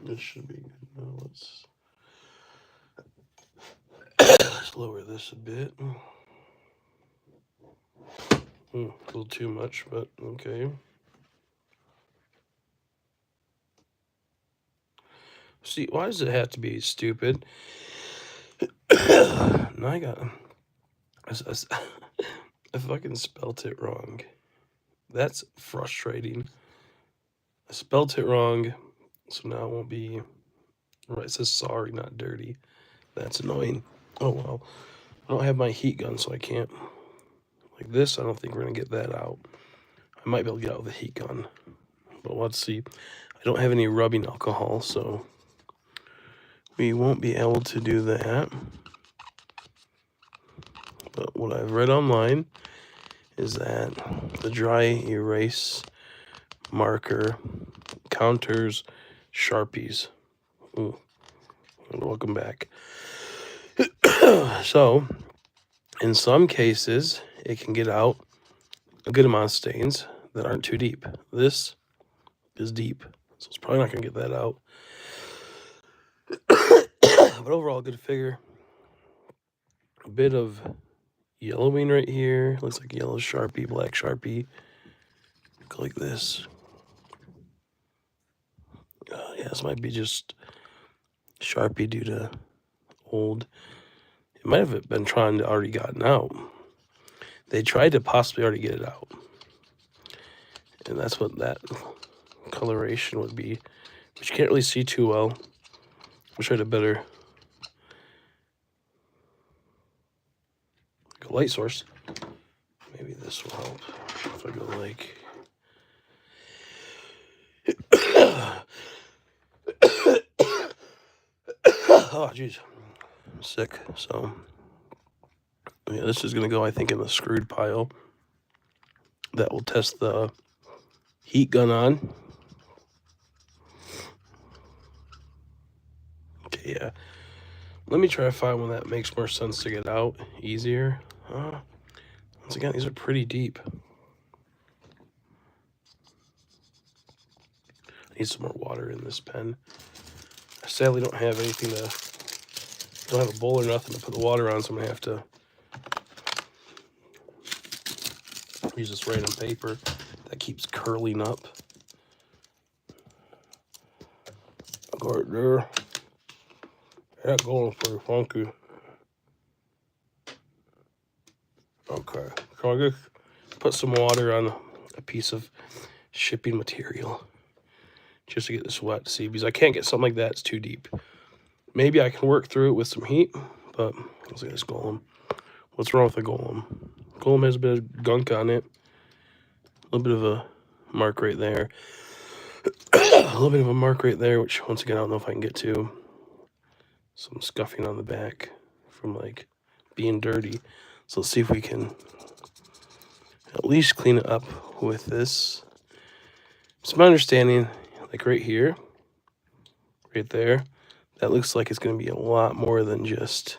This should be good. Now let's lower this a bit. A little too much, but okay. See, why does it have to be stupid? Now I got... I fucking spelt it wrong. That's frustrating. I spelt it wrong, so now it won't be... Right, it says sorry, not dirty. That's annoying. Oh well. I don't have my heat gun, so I can't... Like this, I don't think we're going to get that out. I might be able to get out with a heat gun. But let's see. I don't have any rubbing alcohol, so we won't be able to do that. But what I've read online is that the dry erase marker counters Sharpies. Ooh. Welcome back. So, in some cases, it can get out a good amount of stains that aren't too deep. This is deep, so it's probably not going to get that out. But overall, good figure. A bit of yellowing right here. Looks like yellow Sharpie, black Sharpie. Go like this. Yeah, this might be just Sharpie due to old. It might have been trying to already gotten out. They tried to possibly already get it out. And that's what that coloration would be, which you can't really see too well. Wish I had a better light source. Maybe this will help if I go like... Oh, jeez. I'm sick. So, yeah, this is going to go, I think, in the screwed pile. That will test the heat gun on. Okay, yeah. Let me try to find one that makes more sense to get out easier. Once again, these are pretty deep. I need some more water in this pen. I sadly don't have anything to... Don't have a bowl or nothing to put the water on, so I'm going to have to use this random paper that keeps curling up. I'll go right there. That going pretty funky. Okay, so I just put some water on a piece of shipping material just to get this wet. See, because I can't get something like that, it's too deep. Maybe I can work through it with some heat, but let's look at this golem. What's wrong with the golem? Golem has a bit of gunk on it. A little bit of a mark right there. A little bit of a mark right there, which once again I don't know if I can get to. Some scuffing on the back from like being dirty. So let's see if we can at least clean it up with this. It's my understanding, like right here, right there, that looks like it's going to be a lot more than just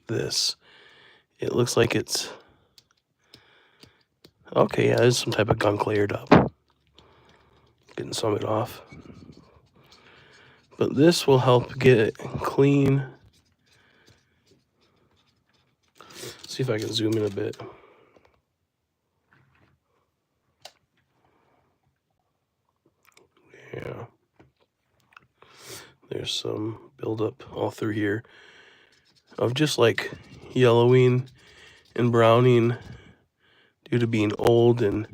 this. It looks like it's... Okay, yeah, there's some type of gunk layered up. Getting some of it off. But this will help get it clean. See if I can zoom in a bit. Yeah. There's some buildup all through here of just like yellowing and browning due to being old and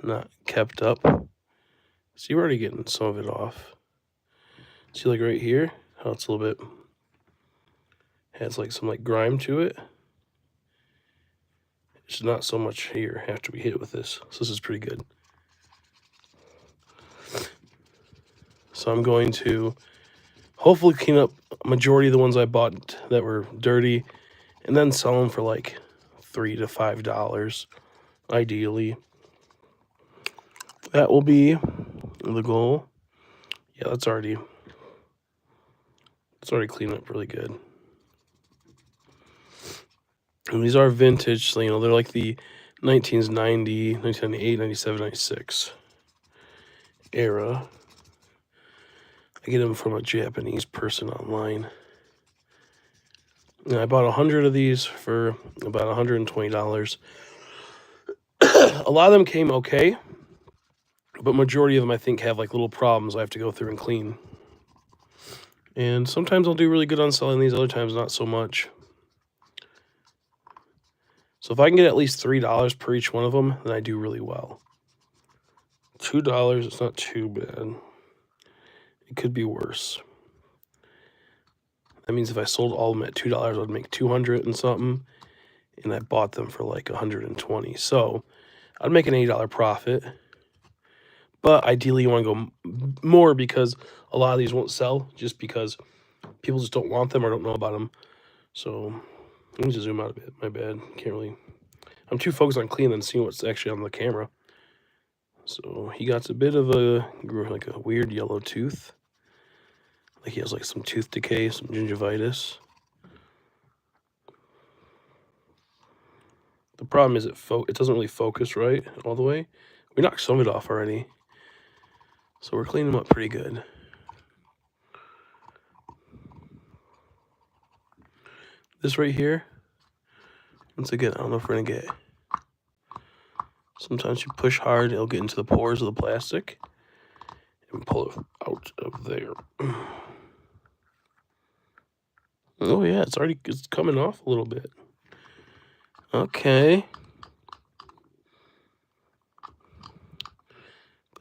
not kept up. See, we're already getting some of it off. See, like right here, how it's a little bit, has like some like grime to it. It's not so much here after we hit it with this. So this is pretty good. So I'm going to hopefully clean up a majority of the ones I bought that were dirty and then sell them for like $3 to $5, ideally. That will be the goal. Yeah, it's already cleaned up really good. And these are vintage, so, you know, they're like the 1990, 1998, 97, 96 era. I get them from a Japanese person online. And I bought 100 of these for about $120. A lot of them came okay, but majority of them I think have like little problems I have to go through and clean. And sometimes I'll do really good on selling these, other times not so much. So if I can get at least $3 per each one of them, then I do really well. $2, it's not too bad. It could be worse. That means if I sold all of them at $2, I'd make 200 and something, and I bought them for like 120. So I'd make an $80 profit. But ideally, you want to go more because a lot of these won't sell just because people just don't want them or don't know about them. So let me just zoom out a bit. My bad. Can't really. I'm too focused on cleaning than seeing what's actually on the camera. So he got a bit of a weird yellow tooth. Like he has like some tooth decay, some gingivitis. The problem is it doesn't really focus right all the way. We knocked some of it off already. So we're cleaning them up pretty good. This right here, once again, I don't know if we're gonna get. Sometimes you push hard, it'll get into the pores of the plastic and pull it out of there. Oh yeah, it's coming off a little bit. Okay.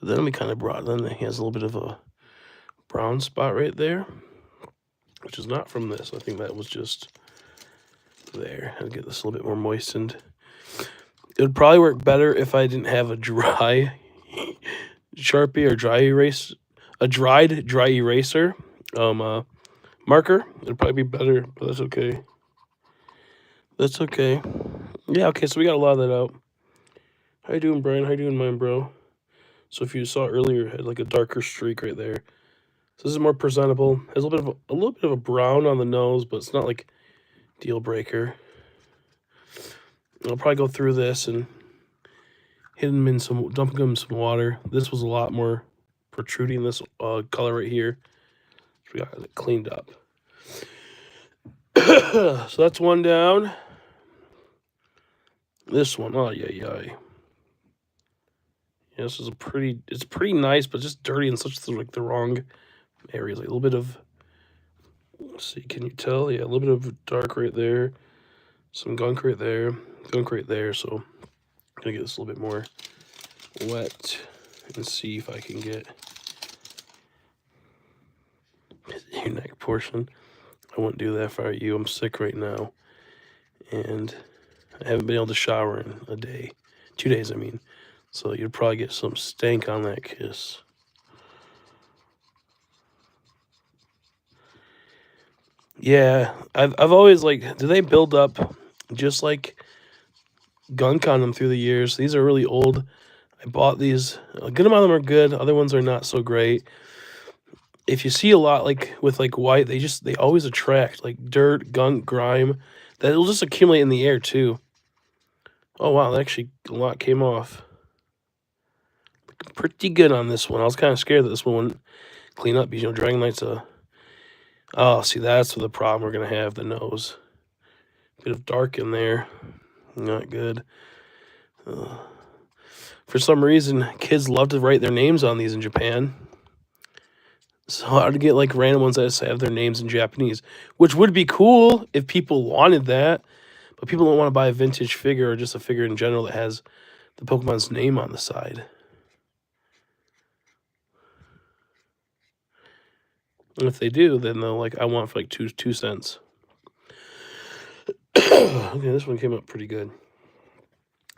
But then we kind of brought in, he has a little bit of a brown spot right there, which is not from this. I think that was just there. I'll get this a little bit more moistened. It would probably work better if I didn't have a dry Sharpie or dried dry eraser marker. It'd probably be better, but that's okay. That's okay. Yeah, okay, so we got a lot of that out. How you doing, Brian? How you doing, mine, bro? So if you saw earlier, it had like a darker streak right there. So this is more presentable. Has a little bit of a brown on the nose, but it's not like deal breaker. I'll probably go through this and dumping them in some water. This was a lot more protruding, this color right here. So we got it cleaned up. So that's one down. This one, oh yeah. Yeah, this is it's pretty nice, but just dirty and such like the wrong areas. Like a little bit of, let's see, can you tell? Yeah, a little bit of dark right there. Some gunk right there. Gunk right there. So I'm gonna get this a little bit more wet and see if I can get your neck portion. I wouldn't do that if I were you. I'm sick right now. And I haven't been able to shower in a day. 2 days, I mean. So you'd probably get some stank on that kiss. Yeah, I've always like, do they build up just like gunk on them through the years? These are really old. I bought these. A good amount of them are good. Other ones are not so great. If you see a lot like with like white, they always attract like dirt, gunk, grime. That'll just accumulate in the air too. Oh wow, that actually a lot came off. Looking pretty good on this one. I was kind of scared that this one wouldn't clean up because Dragonite's a. Oh, see, that's the problem we're gonna have. The nose, bit of dark in there, not good. For some reason, kids love to write their names on these in Japan. So I'd get like random ones that just have their names in Japanese, which would be cool if people wanted that. But people don't want to buy a vintage figure or just a figure in general that has the Pokemon's name on the side. And if they do, then they'll like, I want for like two cents. Okay, this one came up pretty good.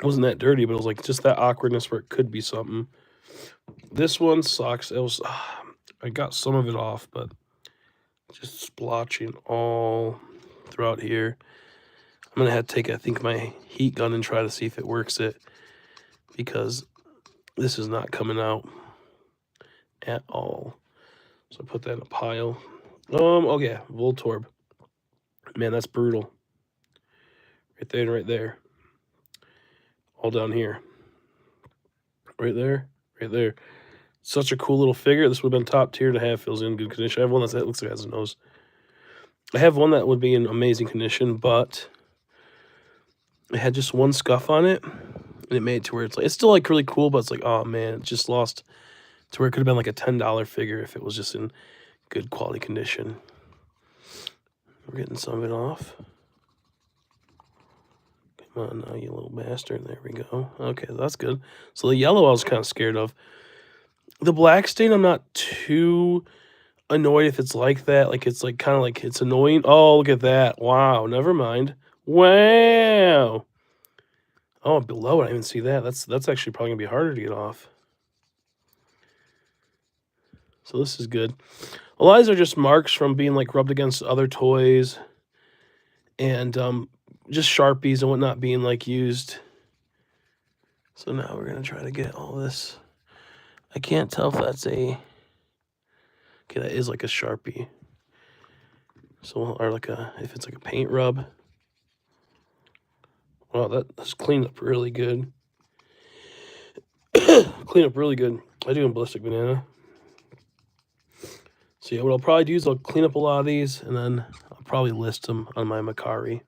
It wasn't that dirty, but it was like just that awkwardness where it could be something. This one sucks. It was, I got some of it off, but just splotching all throughout here. I'm gonna have to take, I think, my heat gun and try to see if it works it, because this is not coming out at all. So I put that in a pile. Oh yeah, Voltorb. Man, that's brutal. Right there and right there. All down here. Right there, right there. Such a cool little figure. This would have been top tier to have. Feels in good condition. I have one that looks like it has a nose. I have one that would be in amazing condition, but it had just one scuff on it, and it made it to where it's still like really cool, but it's like, oh man, it just lost to where it could have been like a $10 figure if it was just in good quality condition. We're getting some of it off. Come on now, you little bastard. There we go. Okay, that's good. So the yellow I was kind of scared of. The black stain, I'm not too annoyed if it's like that. Like, it's like kind of like it's annoying. Oh, look at that. Wow, never mind. Wow. Oh, below it, I didn't even see that. That's actually probably going to be harder to get off. So this is good. A lot of these are just marks from being like rubbed against other toys. And just Sharpies and whatnot being like used. So now we're going to try to get all this. I can't tell if that's a... Okay, that is like a Sharpie. So, or like if it's like a paint rub. Wow, that's cleaned up really good. Clean up really good. I do in Ballistic Banana. So yeah, what I'll probably do is I'll clean up a lot of these, and then I'll probably list them on my Macari.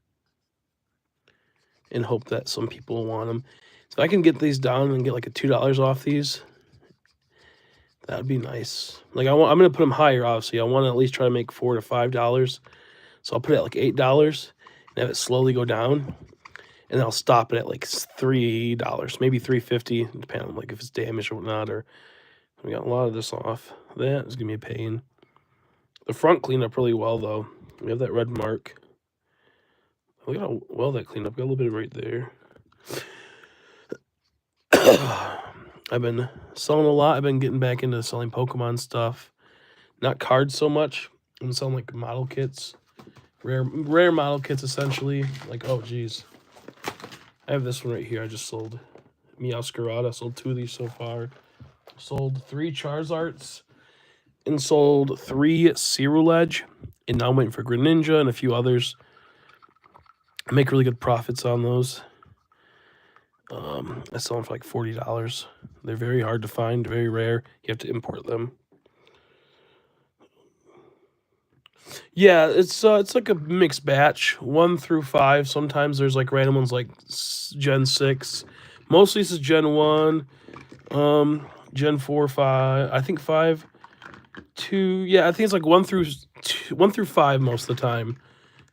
And hope that some people want them. So if I can get these down and get like a $2 off these, that would be nice. Like I'm going to put them higher, obviously. I want to at least try to make $4 to $5. So I'll put it at like $8 and have it slowly go down. And then I'll stop it at like $3, maybe $3.50, depending on like if it's damaged or whatnot. Or we got a lot of this off. That is gonna be a pain. The front cleaned up really well though. We have that red mark. Look at how well that cleaned up. Got a little bit right there. I've been selling a lot. I've been getting back into selling Pokemon stuff. Not cards so much. I'm selling like model kits. Rare model kits essentially. Like, oh geez. I have this one right here I just sold. Meowscarada. Sold 2 of these so far. Sold 3 Charizards. And sold 3 Ceruledge. And now I'm waiting for Greninja and a few others. I make really good profits on those. I sell them for like $40. They're very hard to find, very rare. You have to import them. Yeah, it's like a mixed batch, 1 through 5. Sometimes there's like random ones like Gen 6. Mostly this is Gen 1, Gen 4, 5. I think 5, 2. Yeah, I think it's like 1 through 5 most of the time.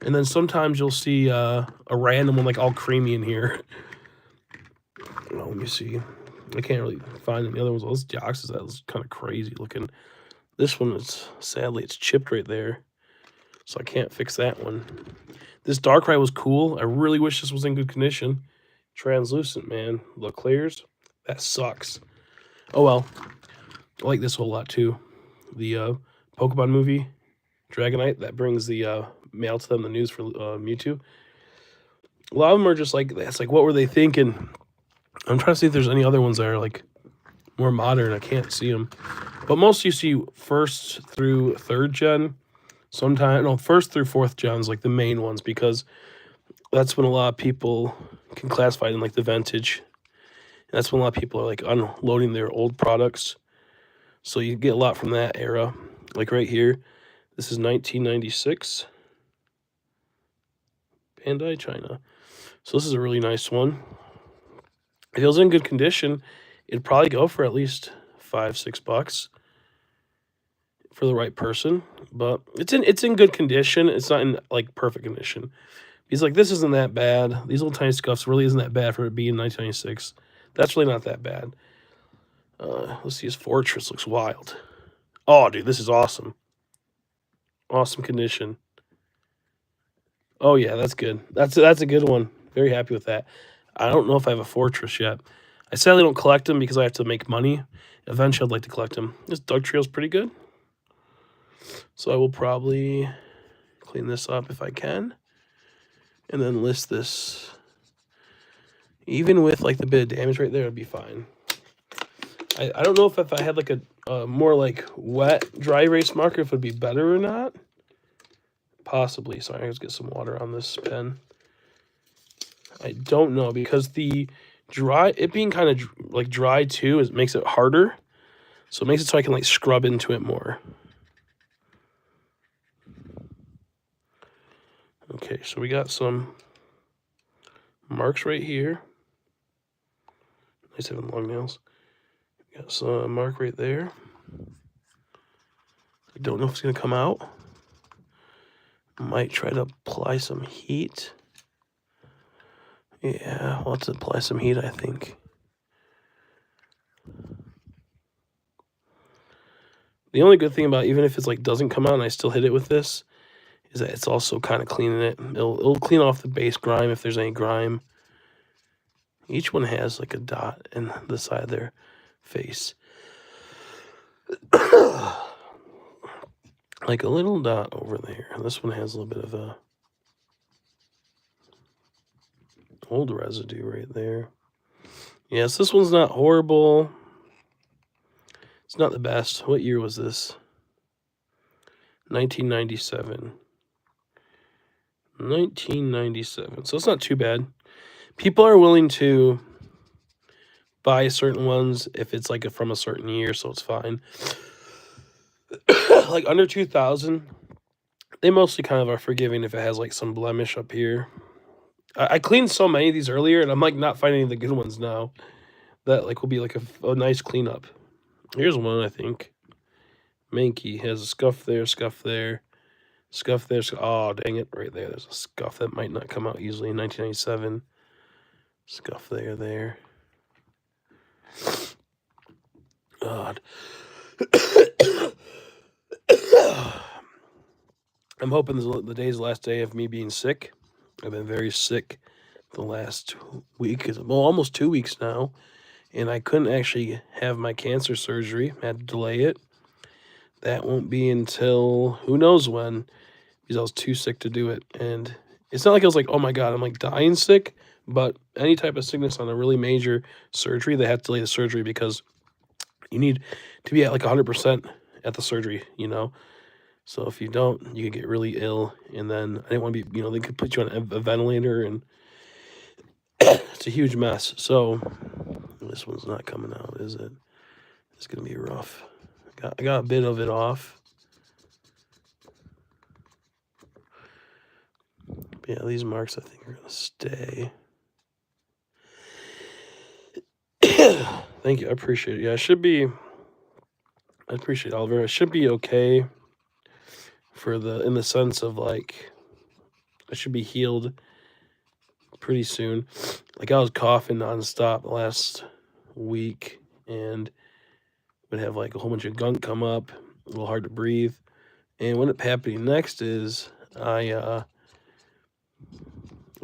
And then sometimes you'll see a random one like all creamy in here. Oh, let me see. I can't really find any other ones. Well, this Deoxys, that was kind of crazy looking. This one is, sadly, it's chipped right there. So I can't fix that one. This Darkrai was cool. I really wish this was in good condition. Translucent, man. The clears, that sucks. Oh well. I like this whole lot too. The Pokemon movie, Dragonite, that brings the mail to them, the news for Mewtwo. A lot of them are just like, that's like, what were they thinking? I'm trying to see if there's any other ones that are like more modern. I can't see them. But most you see 1st through 3rd gen. Sometimes, no, 1st through 4th gens, like the main ones, because that's when a lot of people can classify it in like the vintage. And that's when a lot of people are like unloading their old products. So you get a lot from that era. Like right here, this is 1996. Bandai, China. So this is a really nice one. If it was in good condition, it'd probably go for at least $5, $6 for the right person. But it's in good condition. It's not in like perfect condition. He's like, this isn't that bad. These little tiny scuffs really isn't that bad for it being 1996. That's really not that bad. Let's see, his Fortress looks wild. Oh, dude, this is awesome. Awesome condition. Oh yeah, that's good. That's a good one. Very happy with that. I don't know if I have a Fortress yet. I sadly don't collect them because I have to make money. Eventually, I'd like to collect them. This Dugtrio's pretty good. So I will probably clean this up if I can. And then list this. Even with like the bit of damage right there, it'd be fine. I don't know if I had like a more like wet dry erase marker, if it would be better or not. Possibly. Sorry, let's get some water on this pen. I don't know, because the dry, it being kind of like dry too, makes it harder. So it makes it so I can like scrub into it more. Okay, so we got some marks right here. Nice having long nails. Got some mark right there. I don't know if it's gonna come out. Might try to apply some heat. Yeah, we'll have to apply some heat, I think. The only good thing about even if it's like doesn't come out and I still hit it with this is that it's also kind of cleaning it. It'll clean off the base grime if there's any grime. Each one has like a dot in the side of their face. Like a little dot over there. This one has a little bit of a old residue right there. Yes, this one's not horrible. It's not the best. What year was this? 1997. 1997. So it's not too bad. People are willing to buy certain ones if it's like from a certain year, so it's fine. Like under 2000, they mostly kind of are forgiving if it has like some blemish up here. I cleaned so many of these earlier, and I'm like not finding any of the good ones now. That like will be like a nice cleanup. Here's one, I think. Mankey has a scuff there, scuff there, scuff there. Oh, dang it, right there. There's a scuff that might not come out easily in 1997. Scuff there. God. I'm hoping the day's the last day of me being sick. I've been very sick the last week. Well, almost 2 weeks now. And I couldn't actually have my cancer surgery. I had to delay it. That won't be until who knows when, because I was too sick to do it. And it's not like I was like, oh my God, I'm like dying sick. But any type of sickness on a really major surgery, they have to delay the surgery because you need to be at like 100% at the surgery, you know? So if you don't, you can get really ill. And then I didn't want to be, they could put you on a ventilator and it's a huge mess. So this one's not coming out, is it? It's going to be rough. I got a bit of it off. But yeah, these marks I think are going to stay. Thank you. I appreciate it. Yeah, I appreciate it, Oliver. It should be okay in the sense of like, I should be healed pretty soon. Like I was coughing nonstop last week and would have like a whole bunch of gunk come up, a little hard to breathe. And what ended up happening next is I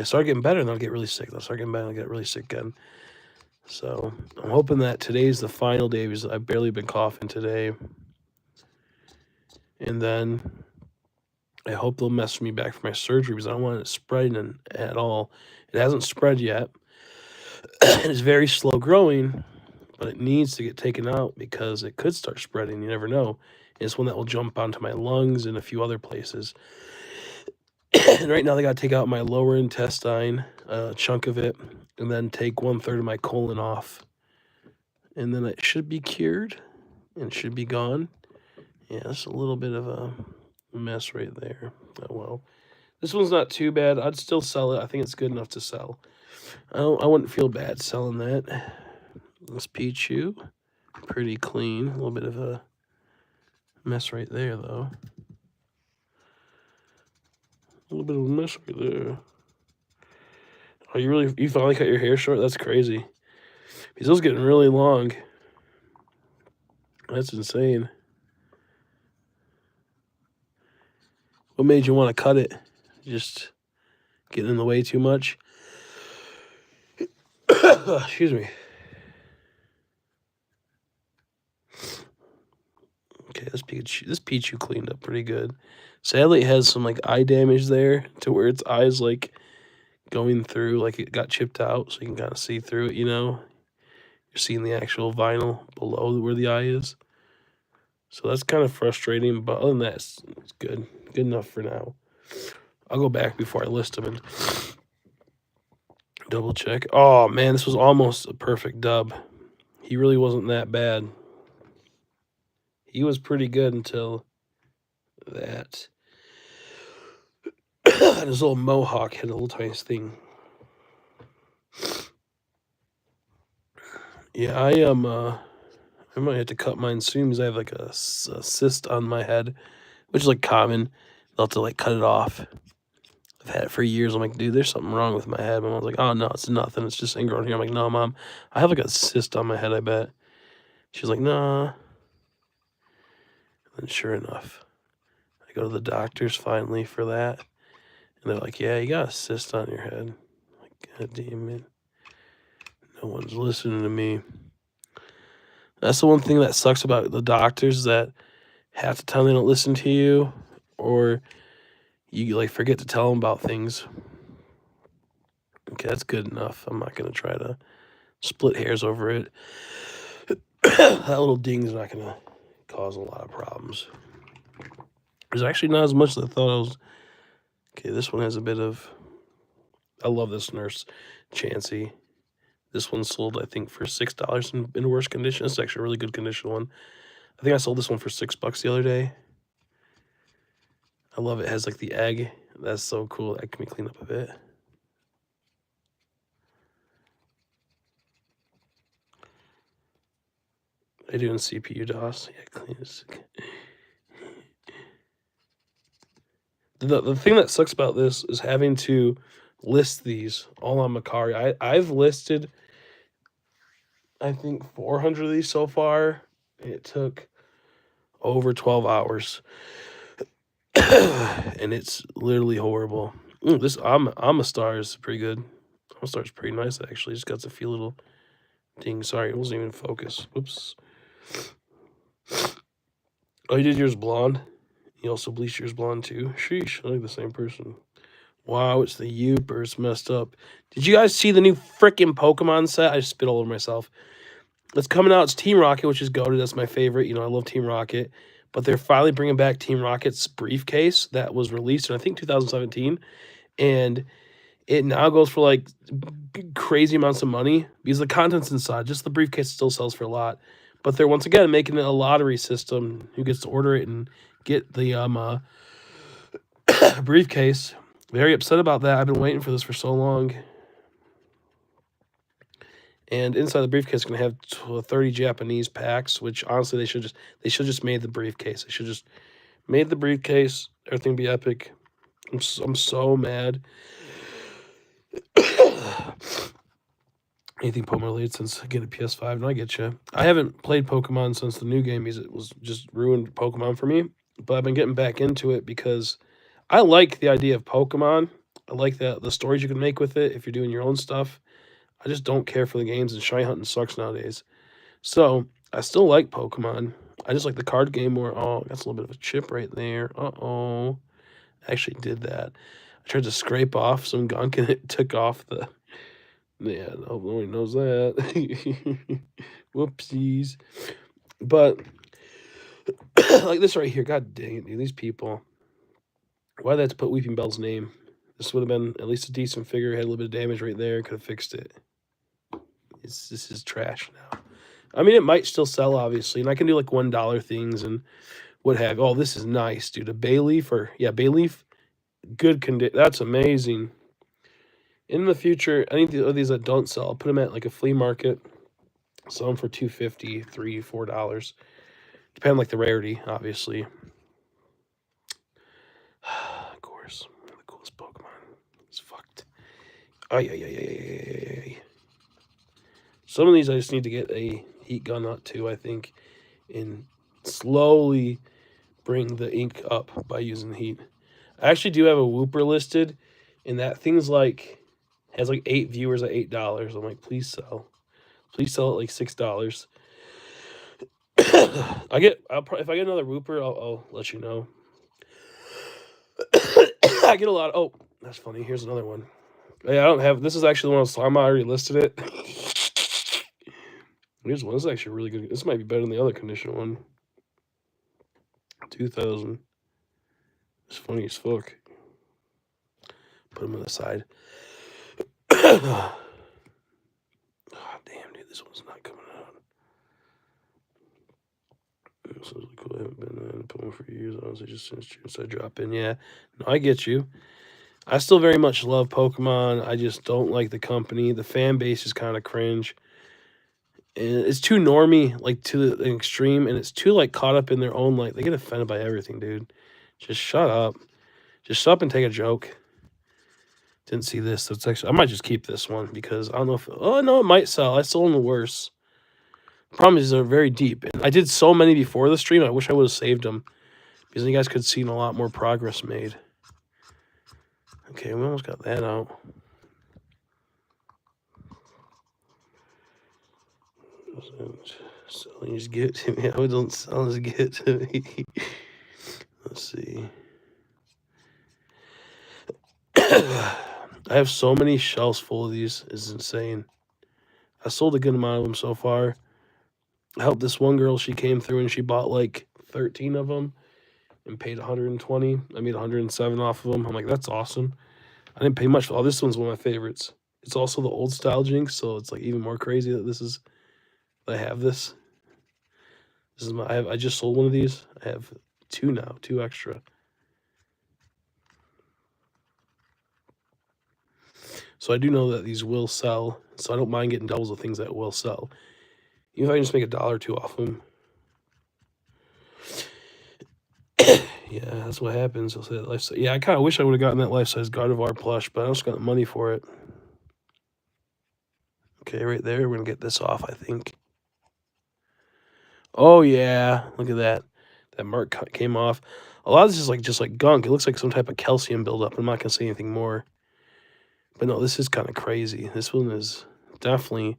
started getting better and then I'll get really sick. I'll start getting better and I'll get really sick again. So I'm hoping that today's the final day because I've barely been coughing today. And then I hope they'll mess me back for my surgery because I don't want it spreading at all. It hasn't spread yet. It's very slow growing, but it needs to get taken out because it could start spreading. You never know. And it's one that will jump onto my lungs and a few other places. And right now they got to take out my lower intestine, a chunk of it, and then take 1/3 of my colon off. And then it should be cured and it should be gone. Yeah, it's a little bit of a mess right there. Oh well. This one's not too bad. I'd still sell it. I think it's good enough to sell. I wouldn't feel bad selling that. This Pichu, pretty clean. A little bit of a mess right there, though. A little bit of a mess right there. Oh, you finally cut your hair short? That's crazy. Because those getting really long. That's insane. What made you want to cut it? Just getting in the way too much? Excuse me. Okay, this Pichu cleaned up pretty good. Sadly, it has some like eye damage there to where its eyes like going through, like it got chipped out, so you can kind of see through it. You're seeing the actual vinyl below where the eye is. So that's kind of frustrating, but other than that, it's good. Good enough for now. I'll go back before I list them and double check. Oh man, this was almost a perfect dub. He really wasn't that bad. He was pretty good until that. His little mohawk had a little tiny thing. Yeah, I might have to cut mine soon because I have like a cyst on my head, which is like common. They'll have to like cut it off. I've had it for years. I'm like, dude, there's something wrong with my head. My mom's like, oh no, it's nothing. It's just ingrown here. I'm like, no, mom, I have like a cyst on my head, I bet. She's like, nah. And sure enough, I go to the doctors finally for that. And they're like, yeah, you got a cyst on your head. I'm like, God damn it. No one's listening to me. That's the one thing that sucks about the doctors, that half the time they don't listen to you, or you like forget to tell them about things. Okay, that's good enough. I'm not going to try to split hairs over it. That little ding's not going to cause a lot of problems. There's actually not as much as I thought it was. Okay, this one has a bit of... I love this Nurse Chansey. This one sold, I think, for $6 in worse condition. It's actually a really good condition one. I think I sold this one for $6 the other day. I love it. It has like the egg. That's so cool. That can be cleaned up a bit. They doing CPU DOS? Yeah, clean as... The thing that sucks about this is having to list these all on Macari. I've listed, I think, 400 of these so far. It took over 12 hours. And it's literally horrible. This Amistar is pretty good. Amistar is pretty nice, actually. Just got a few little dings. Sorry, it wasn't even in focus. Whoops. Oh, you did yours blonde? You also bleached yours blonde too? Sheesh, I like the same person. Wow, it's the Yoopers messed up. Did you guys see the new freaking Pokemon set? I just spit all over myself. It's coming out. It's Team Rocket, which is goated. That's my favorite. You know, I love Team Rocket. But they're finally bringing back Team Rocket's briefcase that was released in, I think, 2017. And it now goes for, like, crazy amounts of money because the content's inside. Just the briefcase still sells for a lot. But they're, once again, making it a lottery system. Who gets to order it and get the briefcase. Very upset about that. I've been waiting for this for so long. And inside the briefcase is going to have 30 Japanese packs, which honestly they should just made the briefcase. They should just made the briefcase. Everything be epic. I'm so mad. Anything Pokemon related since getting a PS5? No, I get you. I haven't played Pokemon since the new game because it was just ruined Pokemon for me. But I've been getting back into it because I like the idea of Pokemon. I like the stories you can make with it if you're doing your own stuff. I just don't care for the games, and shiny hunting sucks nowadays. So, I still like Pokemon. I just like the card game more. Oh, that's a little bit of a chip right there. Uh-oh. I actually did that. I tried to scrape off some gunk, and it took off the... Yeah, nobody knows that. Whoopsies. But, like this right here. God dang it, dude. These people. Why'd they have to put Weeping Bell's name? This would have been at least a decent figure. Had a little bit of damage right there. Could have fixed it. This is trash now. I mean, it might still sell, obviously. And I can do, like, $1 things and what have you. Oh, this is nice, dude. A Bailie for... Yeah, Bailie. Good condition. That's amazing. In the future, any of these that don't sell, I'll put them at, like, a flea market. Sell them for $2.50, $3, $4. Depending, like, the rarity, obviously. Of course. The coolest Pokemon. It's fucked. Ay. Some of these I just need to get a heat gun up to, I think, and slowly bring the ink up by using the heat. I actually do have a Wooper listed, and that thing's like, has like 8 viewers at $8. I'm like, please sell. Please sell it like $6. If I get another Wooper, I'll let you know. I get a lot of, oh, that's funny. Here's another one. Yeah, I don't have, this is actually the one I already listed it. Here's one. This is actually really good. This might be better than the other condition one. 2000. It's funny as fuck. Put them on the side. Oh, damn, dude. This one's not coming out. This is really cool. I haven't been in Pokemon for years. Honestly, just since June, so I drop in. Yeah, no, I get you. I still very much love Pokemon. I just don't like the company. The fan base is kind of cringe. And it's too normy, like to the extreme, and it's too like caught up in their own like they get offended by everything, dude. Just shut up. Just shut up and take a joke. Didn't see this. That's actually I might just keep this one because I don't know if oh no it might sell. I sold them the worse. Problem is they're very deep. And I did so many before the stream. I wish I would have saved them because you guys could see a lot more progress made. Okay, we almost got that out. Selling his get to me. I don't sell his get to me. Let's see. I have so many shelves full of these. It's insane. I sold a good amount of them so far. I helped this one girl. She came through and she bought like 13 of them and paid 120. I made 107 off of them. I'm like, that's awesome. I didn't pay much for all. This one's one of my favorites. It's also the old style Jinx, so it's like even more crazy that this is. I have this. This is my. I just sold one of these. I have two now, two extra. So I do know that these will sell. So I don't mind getting doubles of things that will sell, even if I can just make $1 or $2 off them. Yeah, that's what happens. I'll say that life. Yeah, I kind of wish I would have gotten that life-size Gardevoir plush, but I just got the money for it. Okay, right there, we're gonna get this off, I think. Oh yeah, look at that. That mark came off. A lot of this is like just like gunk. It looks like some type of calcium buildup. I'm not gonna say anything more. But no, this is kind of crazy. This one is definitely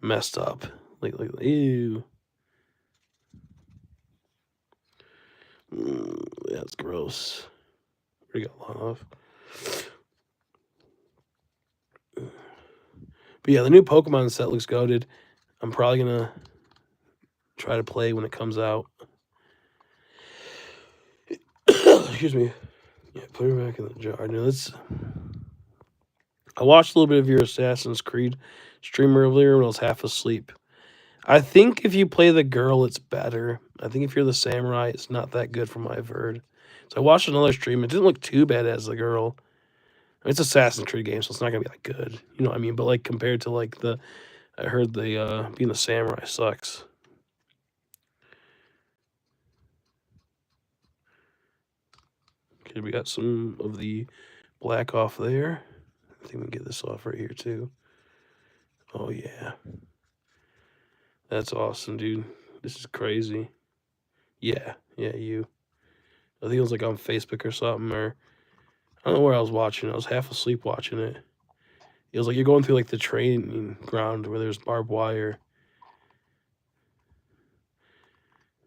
messed up. Like ew. That's gross. We got a lot of. But yeah, the new Pokemon set looks goated. I'm probably gonna try to play when it comes out. Excuse me. Yeah, put her back in the jar. Now let's. I watched a little bit of your Assassin's Creed stream earlier when I was half asleep. I think if you play the girl, it's better. I think if you're the samurai, it's not that good from what I've heard. So I watched another stream. It didn't look too bad as the girl. It's Assassin's Creed game, so it's not gonna be that good. You know what I mean? But like compared to like the, I heard the being the samurai sucks. Okay, we got some of the black off there. I think we can get this off right here too. Oh yeah. That's awesome, dude. This is crazy. Yeah, you. I think it was like on Facebook or something, or I don't know where I was watching. I was half asleep watching it. It was like you're going through like the training ground where there's barbed wire.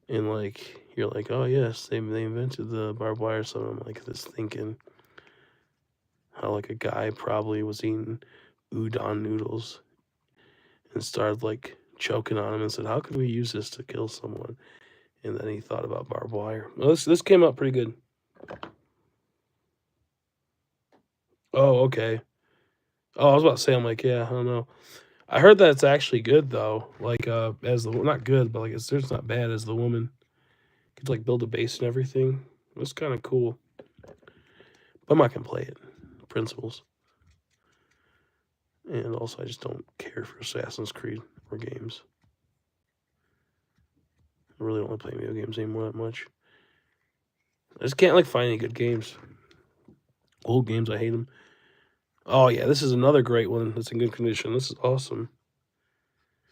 And like you're like, oh yes, they invented the barbed wire. So I'm like this thinking how like a guy probably was eating udon noodles and started like choking on him and said, how could we use this to kill someone? And then he thought about barbed wire. Well, this came out pretty good. Oh, okay. Oh, I was about to say, I'm like, yeah, I don't know. I heard that it's actually good though. Like, as the not good, but like it's not bad as the woman. Could like build a base and everything. It's kind of cool. But I'm not gonna play it. Principles. And also, I just don't care for Assassin's Creed or games. I really don't want to play video games anymore that much. I just can't like find any good games. Old games, I hate them. Oh yeah, this is another great one that's in good condition. This is awesome.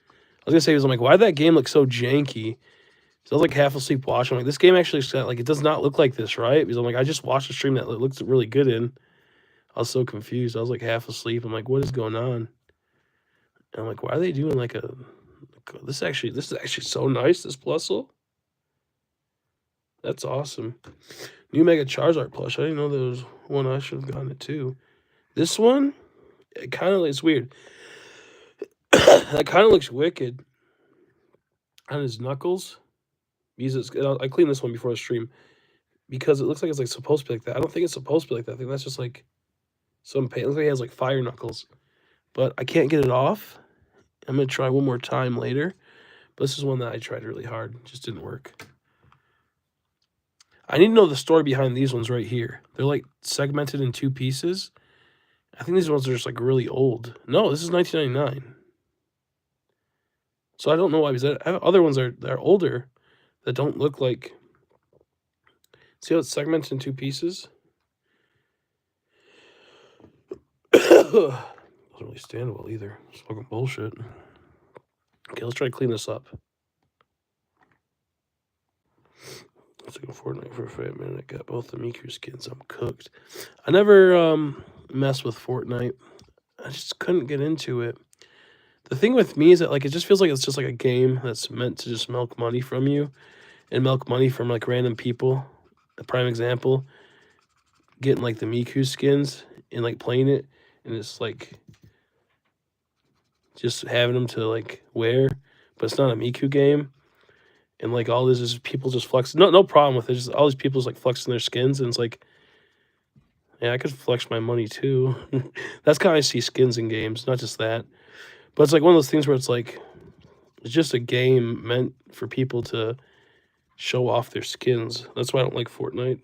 I was gonna say, I'm like, why did that game look so janky? So I was like half asleep watching. I'm like, this game actually like it does not look like this, right? Because I'm like, I just watched a stream that it looks really good in. I was so confused. I was like half asleep. I'm like, what is going on? And I'm like, why are they doing like a? This is actually so nice. This Plusle. That's awesome. New Mega Charizard plush. I didn't know there was one. I should have gotten it too. This one, it kind of it's weird. That kind of looks wicked on his knuckles. Because I cleaned this one before the stream because it looks like it's like supposed to be like that. I don't think it's supposed to be like that. I think that's just like some paint. It looks like he has like fire knuckles, but I can't get it off. I'm gonna try one more time later. But this is one that I tried really hard. It just didn't work. I need to know the story behind these ones right here. They're like segmented in 2 pieces. I think these ones are just like really old. No, this is 1999. So I don't know why, because I have other ones that are older that don't look like. See how it's segmented in 2 pieces? Doesn't really stand well either. It's fucking bullshit. Okay, let's try to clean this up. Let's go Fortnite for a fat minute. I got both the Miku skins. I'm cooked. I never messed with Fortnite. I just couldn't get into it. The thing with me is that like it just feels like it's just like a game that's meant to just milk money from you and milk money from like random people. A prime example, getting like the Miku skins and like playing it, and it's like just having them to like wear, but it's not a Miku game. And like all this is people just flexing. No problem with it. Just all these people just like flexing their skins, and it's like, yeah, I could flex my money too. That's kind of I see skins in games, not just that. But it's like one of those things where it's like it's just a game meant for people to show off their skins. That's why I don't like Fortnite.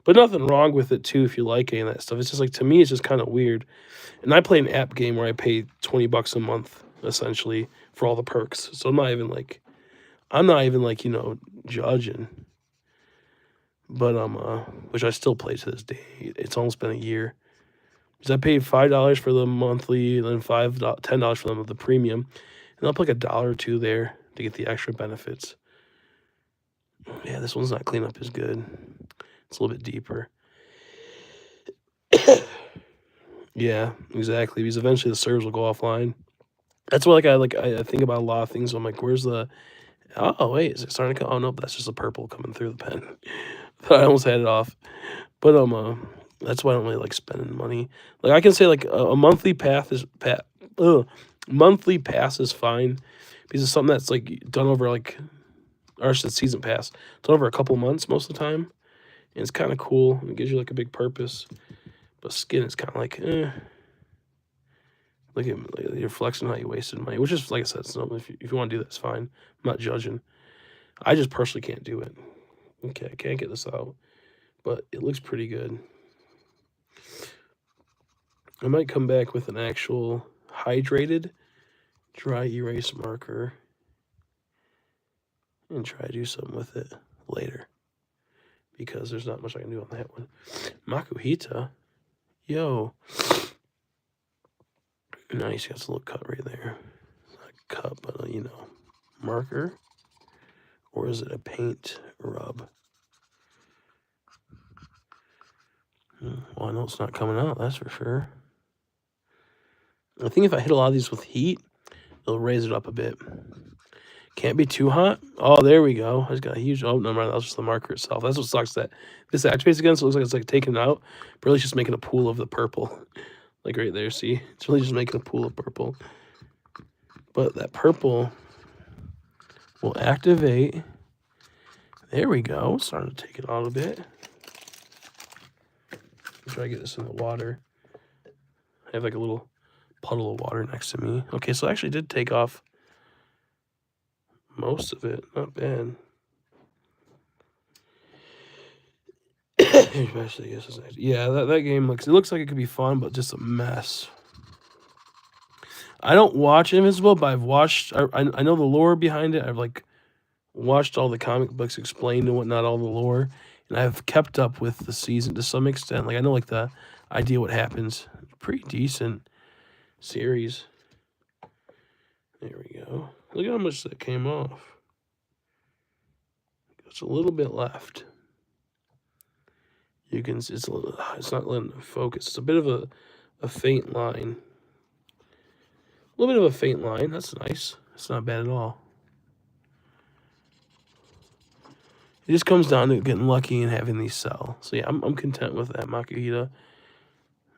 But nothing wrong with it too if you like any of that stuff. It's just like to me it's just kind of weird. And I play an app game where I pay $20 a month essentially for all the perks. So I'm not even like you know, judging. But which I still play to this day. It's almost been a year. Because I paid $5 for the monthly, and then $10 for the premium, and I'll put like $1 or $2 there to get the extra benefits. Yeah, this one's not clean up as good. It's a little bit deeper. Yeah, exactly. Because eventually the servers will go offline. That's why I think about a lot of things. I'm like, where's the? Oh wait, is it starting to come? Oh no, that's just the purple coming through the pen. I almost had it off, but that's why I don't really like spending money. Like I can say like a monthly monthly pass is fine because it's something that's like done over like, or it's a season pass. It's over a couple months most of the time, and it's kind of cool. It gives you like a big purpose. But skin is kind of like, Look at you're flexing how you wasted money, which is like I said. So if you want to do that, it's fine. I'm not judging. I just personally can't do it. Okay, I can't get this out, but it looks pretty good. I might come back with an actual hydrated dry erase marker and try to do something with it later because there's not much I can do on that one. Makuhita, yo, nice. Got a little cut right there. Not a cut, but you know, marker, or is it a paint rub? Well, I know it's not coming out. That's for sure. I think if I hit a lot of these with heat, it'll raise it up a bit. Can't be too hot. Oh, there we go. I just got a huge. Oh, no, that was just the marker itself. That's what sucks. That this activates again, so it looks like it's like taking it out. But really, it's just making a pool of the purple, like right there. See, it's really just making a pool of purple. But that purple will activate. There we go. Starting to take it out a bit. Try to get this in the water. I have like a little puddle of water next to me. Okay, so I actually did take off most of it. Not bad. Yeah, that game looks like it could be fun, but just a mess. I don't watch Invincible, but I've watched. I know the lore behind it. I've like watched all the comic books explained and whatnot, all the lore, and I've kept up with the season to some extent. Like I know like the idea what happens. Pretty decent series. There we go. Look at how much that came off. It's a little bit left. You can see it's not letting it focus. It's a bit of a faint line. A little bit of a faint line. That's nice. It's not bad at all. It just comes down to getting lucky and having these sell. So yeah, I'm content with that Makuhita.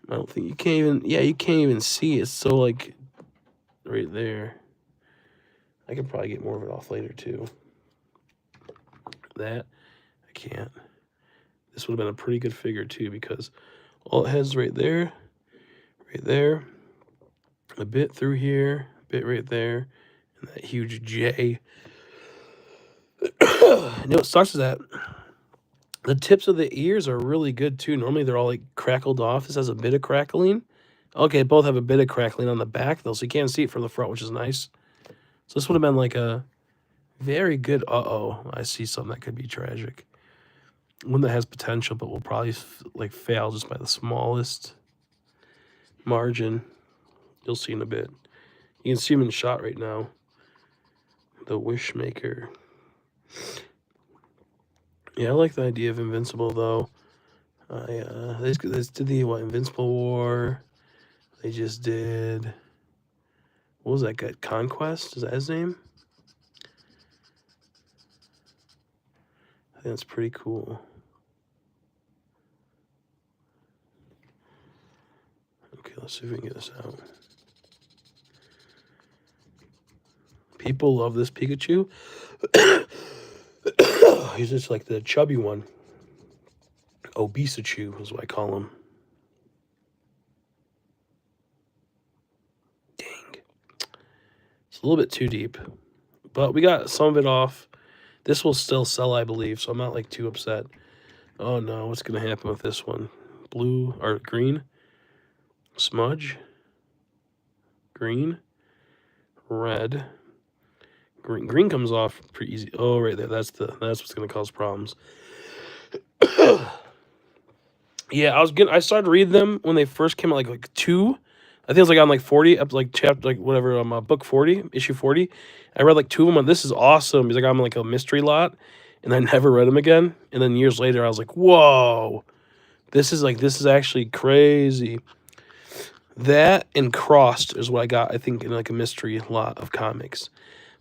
I don't think you can't even. Yeah, you can't even see it. It's so like right there. I could probably get more of it off later too. That I can't. This would have been a pretty good figure too because all it has right there, a bit through here, a bit right there, and that huge J. You know what sucks is that The tips of the ears are really good too. Normally they're all like crackled off. This has a bit of crackling. Okay, both have a bit of crackling on the back though, so you can't see it from the front, which is nice. So this would have been like a very good. Uh-oh, I see something that could be tragic. One that has potential, but will probably like fail just by the smallest margin. You'll see in a bit. You can see him in shot right now. The Wishmaker. Yeah, I like the idea of Invincible though. They did the Invincible War. They just did. What was that guy? Conquest? Is that his name? I think that's pretty cool. Okay, let's see if we can get this out. People love this Pikachu. He's just like the chubby one. Obesachu is what I call him. Dang. It's a little bit too deep. But we got some of it off. This will still sell, I believe, so I'm not like too upset. Oh no, what's going to happen with this one? Blue or green? Smudge. Green. Red. Green. Green comes off pretty easy. Oh, right there. That's what's going to cause problems. Yeah, I started reading them when they first came out, like 2. I think it was like on like 40, up like chapter, like whatever, book 40, issue 40. I read like 2 of them, and this is awesome. He's like, I'm like a mystery lot, and I never read them again. And then years later, I was like, whoa, this is actually crazy. That and Crossed is what I got, I think, in like a mystery lot of comics.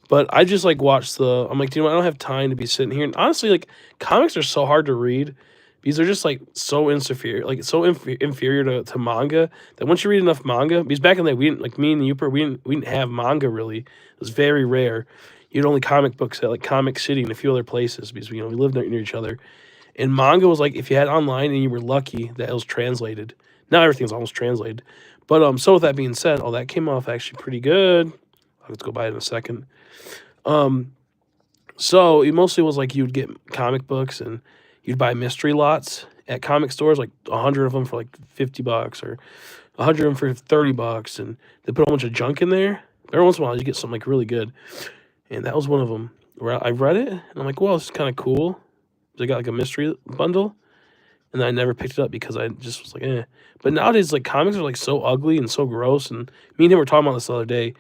But I just like watched I'm like, you know, I don't have time to be sitting here. And honestly, like comics are so hard to read because they're just like so inferior, like so inferior to manga that once you read enough manga, because back in the day we didn't, like me and Uper, we didn't have manga really. It was very rare. You had only comic books at like Comic City and a few other places because we lived near each other. And manga was like if you had online and you were lucky that it was translated. Now everything's almost translated. But so with that being said, that came off actually pretty good. Let's go by it in a second. So it mostly was like you'd get comic books and you'd buy mystery lots at comic stores, like 100 of them for like $50 or 100 of them for $30, and they put a whole bunch of junk in there. Every once in a while, you get something like really good, and that was one of them where I read it and I'm like, well, this is kind of cool. They got like a mystery bundle, and then I never picked it up because I just was like, eh. But nowadays, like comics are like so ugly and so gross, and me and him were talking about this the other day.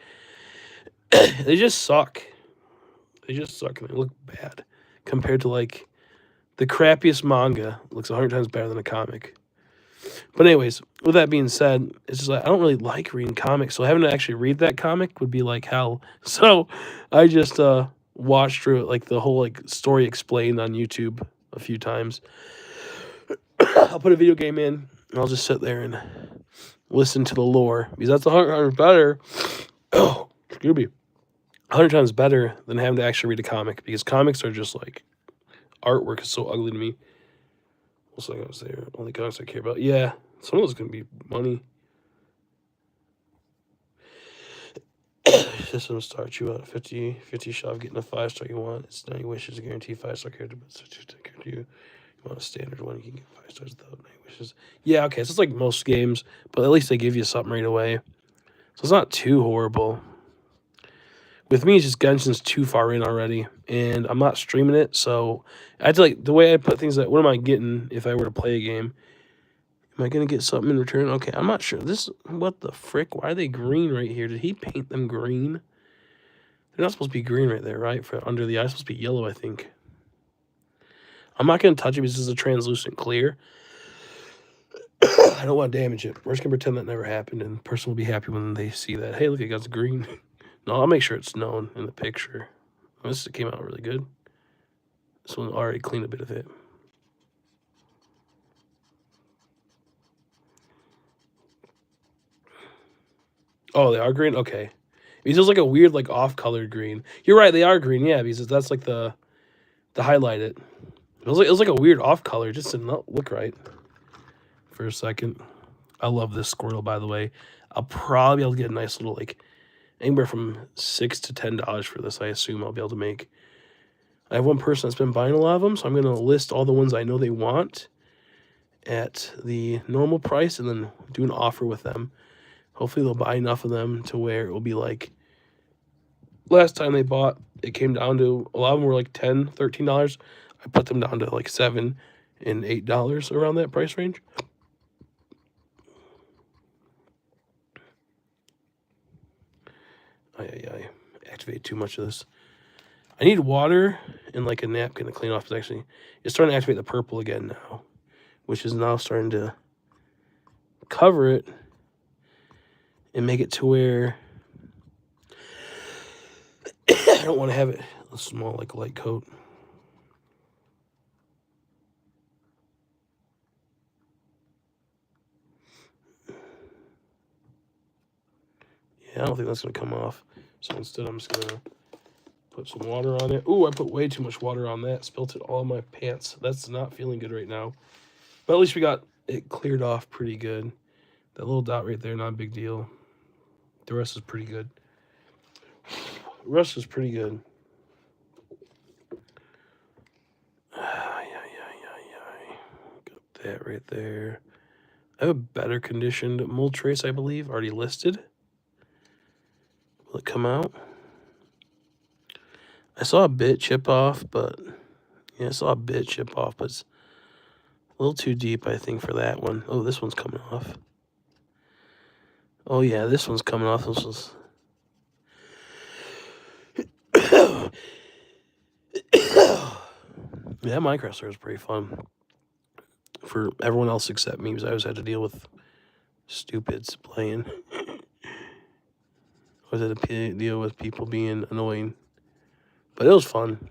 They just suck. They just suck and they look bad compared to like the crappiest manga looks 100 times better than a comic. But anyways, with that being said, it's just like I don't really like reading comics, so having to actually read that comic would be like hell. So I just watched through it, like the whole like story explained on YouTube a few times. I'll put a video game in and I'll just sit there and listen to the lore because that's 100 times better. Oh, excuse me. 100 times better than having to actually read a comic because comics are just like artwork is so ugly to me. What's like I was there? Only comics I care about. Yeah, some of those gonna be money. System starts you out 50 shot of getting a 5-star you want. It's 90 wishes to guarantee 5-star character, but such a character you want a standard one, you can get 5 stars without 90 wishes. Yeah, okay, so it's like most games, but at least they give you something right away. So it's not too horrible. With me, it's just Genshin's too far in already, and I'm not streaming it, so I had to, like, the way I put things, like, what am I getting if I were to play a game? Am I going to get something in return? Okay, I'm not sure. What the frick? Why are they green right here? Did he paint them green? They're not supposed to be green right there, right? For under the eye, it's supposed to be yellow, I think. I'm not going to touch it because this is a translucent clear. I don't want to damage it. We're just going to pretend that never happened, and the person will be happy when they see that. Hey, look, it got green. No, I'll make sure it's known in the picture. This came out really good. This one already cleaned a bit of it. Oh, they are green? Okay. Because there's like a weird, like, off-colored green. You're right, they are green, yeah, because that's like the highlight it. It was like a weird off-color. It just didn't look right for a second. I love this Squirtle, by the way. I'll probably be able to get a nice little, like, anywhere from $6 to $10 for this, I assume I'll be able to make. I have one person that's been buying a lot of them, so I'm going to list all the ones I know they want at the normal price and then do an offer with them. Hopefully they'll buy enough of them to where it will be like last time they bought, it came down to, a lot of them were like $10, $13. I put them down to like $7 and $8 around that price range. I activate too much of this. I need water and like a napkin to clean off. It's starting to activate the purple again now, which is now starting to cover it and make it to where I don't want to have it smell like a light coat. Yeah, I don't think that's going to come off. So instead, I'm just going to put some water on it. Ooh, I put way too much water on that. Spilt it all in my pants. That's not feeling good right now. But at least we got it cleared off pretty good. That little dot right there, not a big deal. The rest is pretty good. The rest is pretty good. Got that right there. I have a better conditioned mold trace, I believe, already listed. Will it come out? I saw a bit chip off, but yeah, I saw a bit chip off, but it's a little too deep, I think, for that one. Oh, this one's coming off. Oh yeah, this one's coming off. This was yeah, Minecraft server is pretty fun for everyone else except me, because I always had to deal with stupids playing. I always had to deal with people being annoying, but it was fun.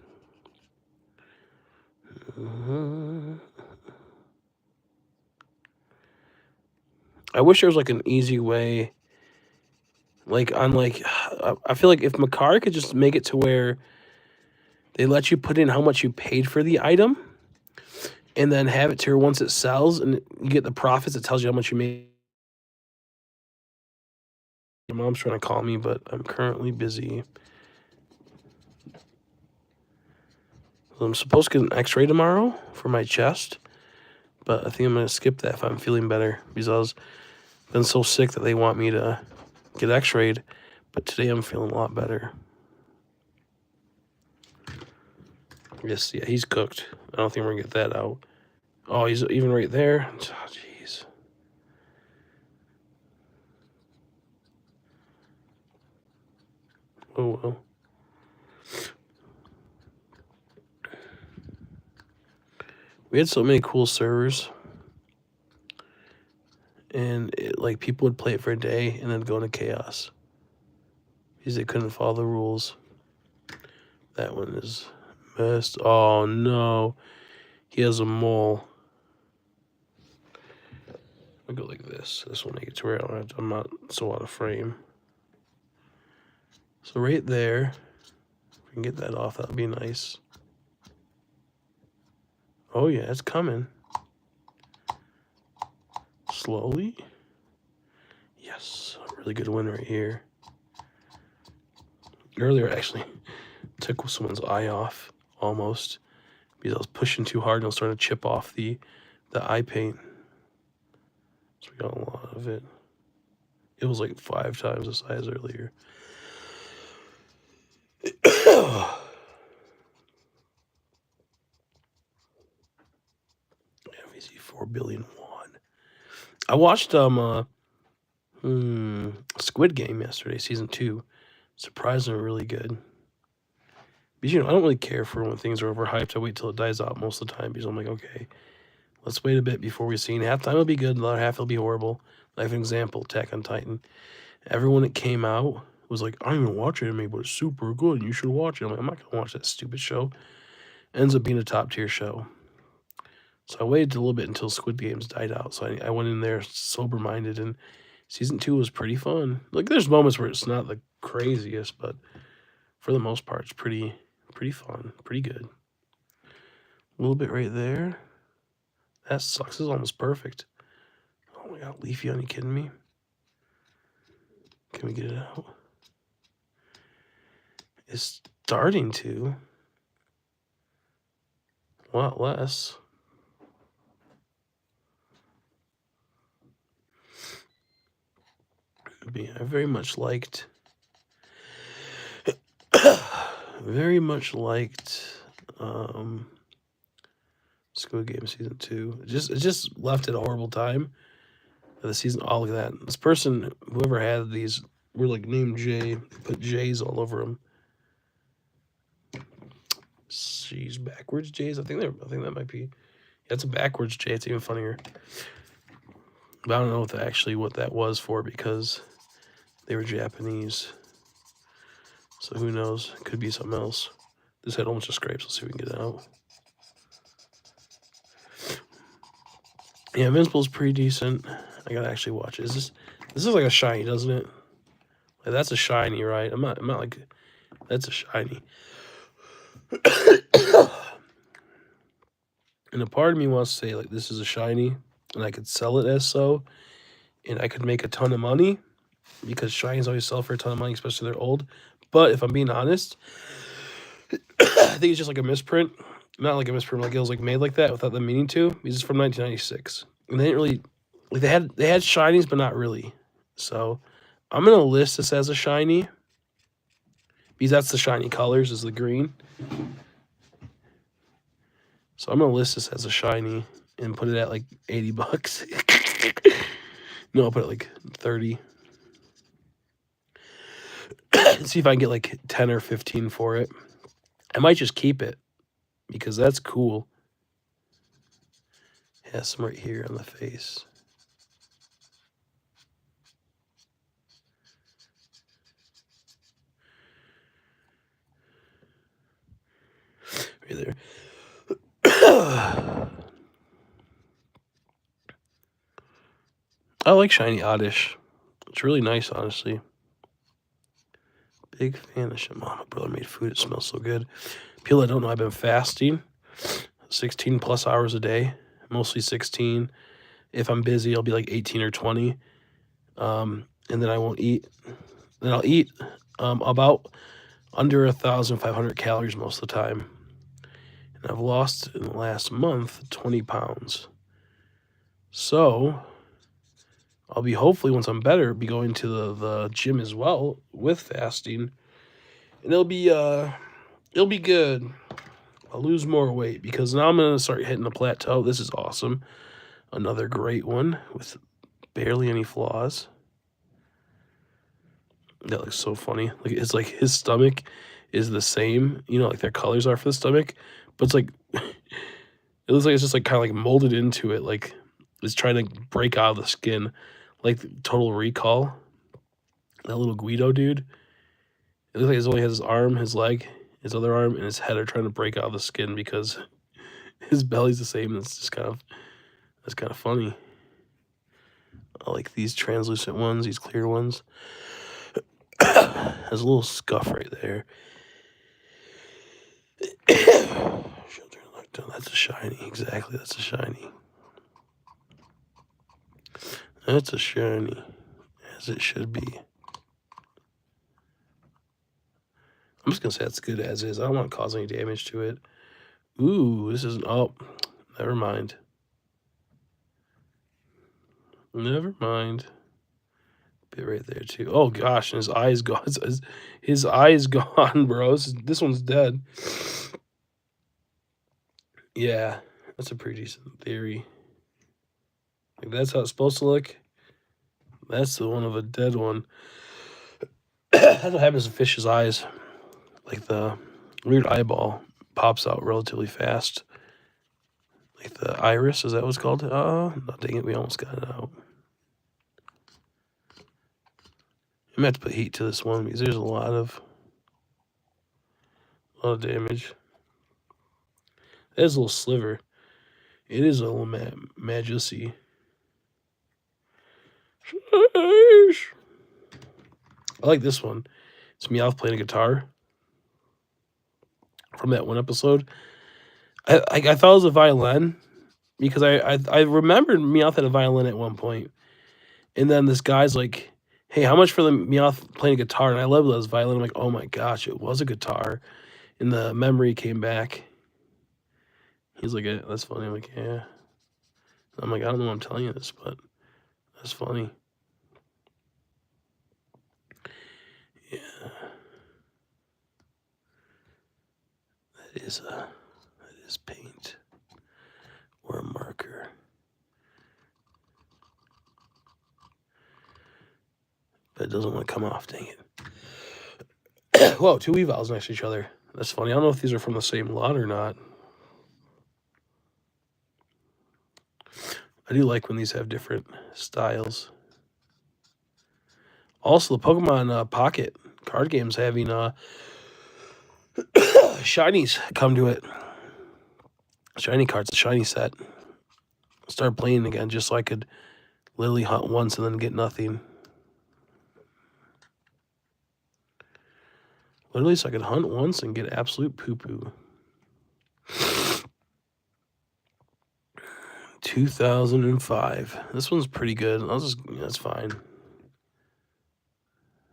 I wish there was like an easy way, like on like I feel like if Makar could just make it to where they let you put in how much you paid for the item, and then have it to where once it sells and you get the profits, it tells you how much you made. My mom's trying to call me, but I'm currently busy. I'm supposed to get an x-ray tomorrow for my chest, but I think I'm going to skip that if I'm feeling better, because I've been so sick that they want me to get x-rayed, but today I'm feeling a lot better. Yes, yeah, he's cooked. I don't think we're going to get that out. Oh, he's even right there. Oh, jeez. Oh, well. We had so many cool servers, and like people would play it for a day and then go into chaos because they couldn't follow the rules. That one is messed. Oh no, he has a mole. I'll go like this. This will make it to where I'm not so out of frame. So right there, if we can get that off, that would be nice. Oh yeah, it's coming. Slowly. Yes, a really good win right here. Earlier, actually, took someone's eye off almost because I was pushing too hard and I was starting to chip off the eye paint. So we got a lot of it. It was like 5 times the size earlier. FVC 4 billion won. I watched Squid Game yesterday, season 2. Surprisingly really good. Because, I don't really care for when things are overhyped. I wait till it dies out most of the time because I'm like, okay, let's wait a bit before we've seen. Half time will be good, the other half will be horrible. I have an example, Attack on Titan. Everyone that came out was like, I don't even watch anime, but it's super good and you should watch it. I'm like, I'm not going to watch that stupid show. Ends up being a top tier show. So I waited a little bit until Squid Games died out. So I went in there sober-minded, and season 2 was pretty fun. Like, there's moments where it's not the craziest, but for the most part, it's pretty fun, pretty good. A little bit right there. That sucks. This is almost perfect. Oh my god, Leafy, are you kidding me? Can we get it out? It's starting to. a lot less. But yeah, I very much liked Squid Game season 2. It just left at a horrible time. The season, oh, look at that. This person, whoever had these, were like named Jay, put J's all over them. She's backwards J's. I think that might be. That's a backwards J. It's even funnier. But I don't know what that was for because they were Japanese. So who knows? Could be something else. This had a bunch of scrapes. Let's see if we can get it out. Yeah, Invincible's pretty decent. I gotta actually watch it. This is like a shiny, doesn't it? Like, that's a shiny, right? I'm not like, that's a shiny. And a part of me wants to say, like, this is a shiny, and I could sell it as so, and I could make a ton of money, because shinies always sell for a ton of money, especially if they're old. But if I'm being honest, I think it's just like a misprint. Not like a misprint, like it was like made like that without them meaning to. Because it's from 1996, and they didn't really, like, they had shinies, but not really. So I'm gonna list this as a shiny, because that's the shiny colors, is the green. So I'm gonna list this as a shiny and put it at like 80 bucks. No, I'll put it like 30. See if I can get like 10 or 15 for it. I might just keep it because that's cool. It has some right here on the face. Right there. I like shiny Oddish. It's really nice, honestly. Big fan of shit. Mom, my brother made food. It smells so good. People that don't know, I've been fasting 16 plus hours a day, mostly 16. If I'm busy, I'll be like 18 or 20. And then I won't eat. Then I'll eat about under 1,500 calories most of the time. And I've lost in the last month 20 pounds. So I'll be, hopefully once I'm better, be going to the gym as well with fasting. And it'll be good. I'll lose more weight because now I'm going to start hitting the plateau. This is awesome. Another great one with barely any flaws. That looks so funny. Like, it's like his stomach is the same, you know, like their colors are for the stomach, but it's like, it looks like it's just like kind of like molded into it, like it's trying to break out of the skin, like Total Recall. That little Guido dude. It looks like he only has his arm, his leg, his other arm, and his head are trying to break out of the skin because his belly's the same. It's just that's kind of funny. I like these translucent ones, these clear ones. Has a little scuff right there. That's a shiny. Exactly, that's a shiny. That's a shiny. As it should be. I'm just going to say that's good as is. I don't want to cause any damage to it. Ooh, this isn't... Oh, never mind. Never mind. Bit right there, too. Oh, gosh, and his eye's gone. His eye's gone, bro. This one's dead. Yeah, that's a pretty decent theory. Like, that's how it's supposed to look. That's the one of a dead one. That's what happens to fish's eyes. Like, the weird eyeball pops out relatively fast. Like the iris, is that what it's called? Oh, dang it, we almost got it out. I'm gonna have to put heat to this one because there's a lot of damage. There's a little sliver. It is a little majesty. I like this one. It's Meowth playing a guitar from that one episode. I thought it was a violin because I remembered Meowth had a violin at one point. And then this guy's like, hey, how much for the Meowth playing a guitar? And I love that it was violin. I'm like, oh my gosh, it was a guitar. And the memory came back. He's like, that's funny. I'm like, yeah. I'm like, I don't know why I'm telling you this, but that's funny. Yeah. That is paint or a marker. But it doesn't want to come off, dang it. Whoa, 2 evals next to each other. That's funny. I don't know if these are from the same lot or not. I do like when these have different styles. Also, the Pokemon Pocket card game's having shinies come to it. Shiny cards, the shiny set. Start playing again just so I could literally hunt once and then get nothing. Literally so I could hunt once and get absolute poo-poo. 2005. This one's pretty good. That's fine.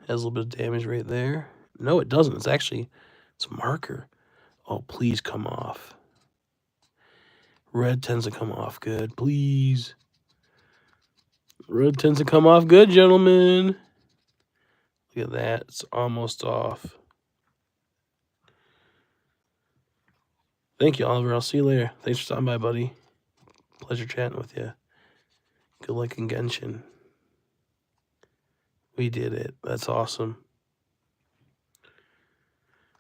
Has a little bit of damage right there. No, it doesn't. It's a marker. Oh, please come off. Red tends to come off good. Please. Red tends to come off good, gentlemen. Look at that. It's almost off. Thank you, Oliver. I'll see you later. Thanks for stopping by, buddy. Pleasure chatting with you. Good luck in Genshin. We did it. That's awesome.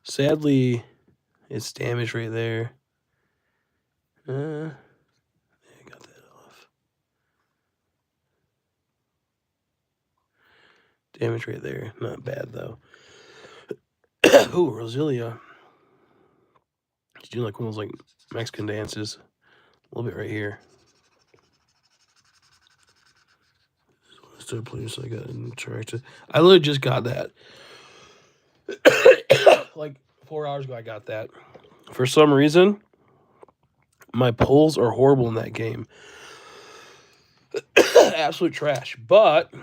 Sadly, it's damaged right there. I got that off. Damage right there. Not bad, though. Ooh, Roselia. She's doing like one of those like Mexican dances. A little bit right here. Still please, I got interacted. I literally just got that. Like 4 hours ago, I got that. For some reason, my pulls are horrible in that game. Absolute trash. But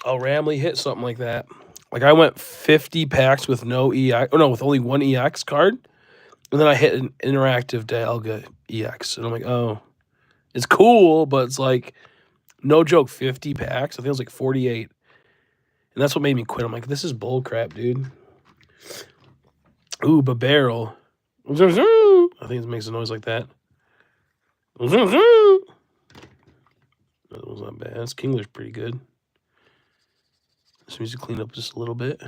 I'll randomly hit something like that. Like I went 50 packs with no EX, or no, with only one EX card, and then I hit an interactive Dialga EX, and I'm like, oh, it's cool, but it's like, no joke, 50 packs. I think it was like 48, and that's what made me quit. I'm like, this is bull crap, dude. Ooh, Barrel. I think it makes a noise like that. That was not bad. This Kingler's pretty good. This needs to clean up just a little bit.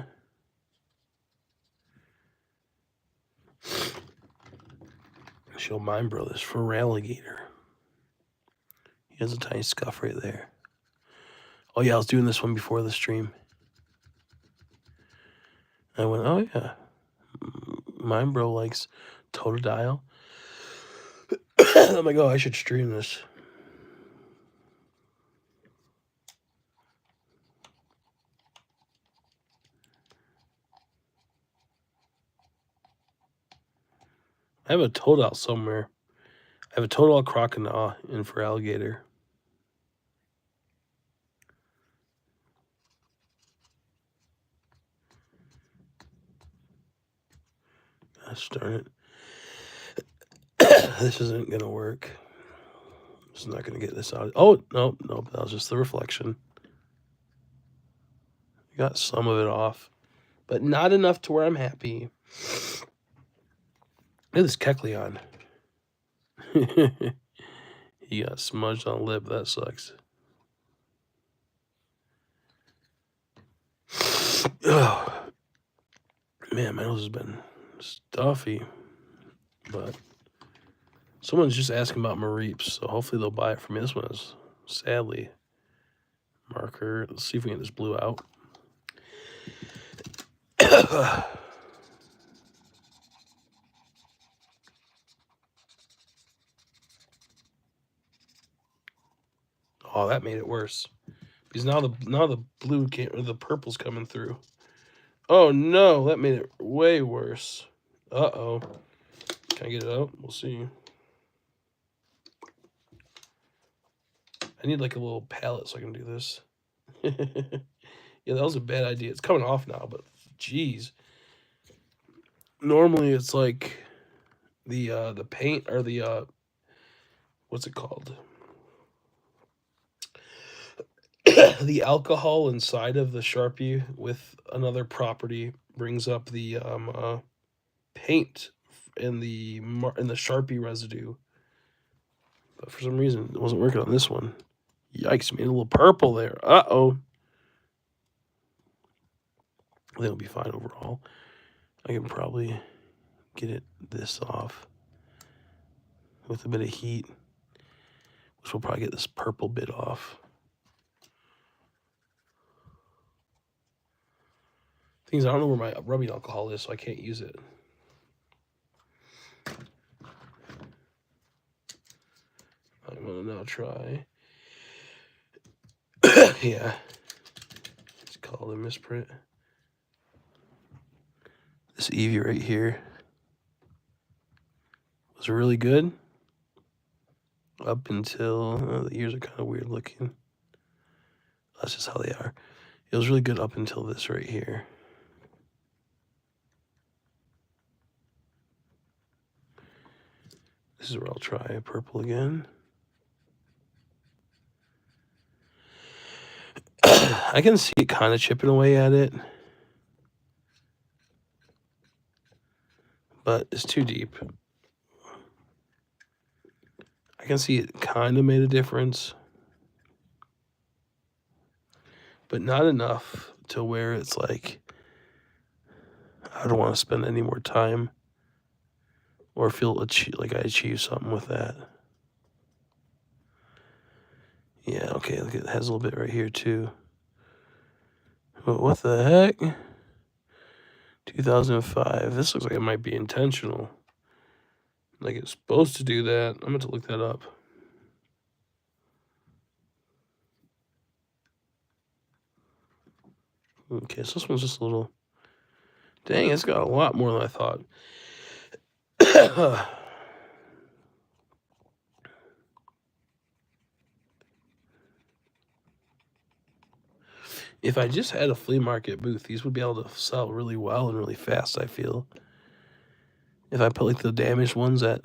Show Mind Bro this for Alligator. He has a tiny scuff right there. Oh yeah, I was doing this one before the stream. I went, oh yeah. Mind Bro likes Totodile. I'm like, oh, I should stream this. I have a Totodile somewhere. I have a Totodile Crocodile in for Alligator. Gosh darn it. This isn't going to work. It's not going to get this out. Oh, no, that was just the reflection. Got some of it off, but not enough to where I'm happy. Look at this Kecleon. He got smudged on lip. That sucks. Oh, man, my nose has been stuffy. But someone's just asking about Mareeps, so hopefully they'll buy it for me. This one is, sadly, marker. Let's see if we can get this blue out. Oh, that made it worse. Because now the blue can't, or the purple's coming through. Oh no, that made it way worse. Uh-oh. Can I get it out? We'll see. I need like a little palette so I can do this. Yeah, that was a bad idea. It's coming off now, but geez. Normally it's like the paint, or the what's it called? The alcohol inside of the Sharpie with another property brings up the paint in the Sharpie residue. But for some reason, it wasn't working on this one. Yikes, made a little purple there. Uh-oh. I think it'll be fine overall. I can probably get this off with a bit of heat, which will probably get this purple bit off. Things I don't know where my rubbing alcohol is, so I can't use it. I'm gonna now try. Yeah, it's called a misprint. This Eevee right here was really good up until the ears are kind of weird looking. That's just how they are. It was really good up until this right here. This is where I'll try purple again. I can see it kind of chipping away at it, but it's too deep. I can see it kind of made a difference, but not enough to where it's like I don't want to spend any more time or feel like I achieved something with that. Yeah, okay, look, it has a little bit right here too. But what the heck? 2005. This looks like it might be intentional. Like it's supposed to do that. I'm going to look that up. Okay, so this one's just a little... Dang, it's got a lot more than I thought. If I just had a flea market booth, these would be able to sell really well and really fast, I feel. If I put like the damaged ones at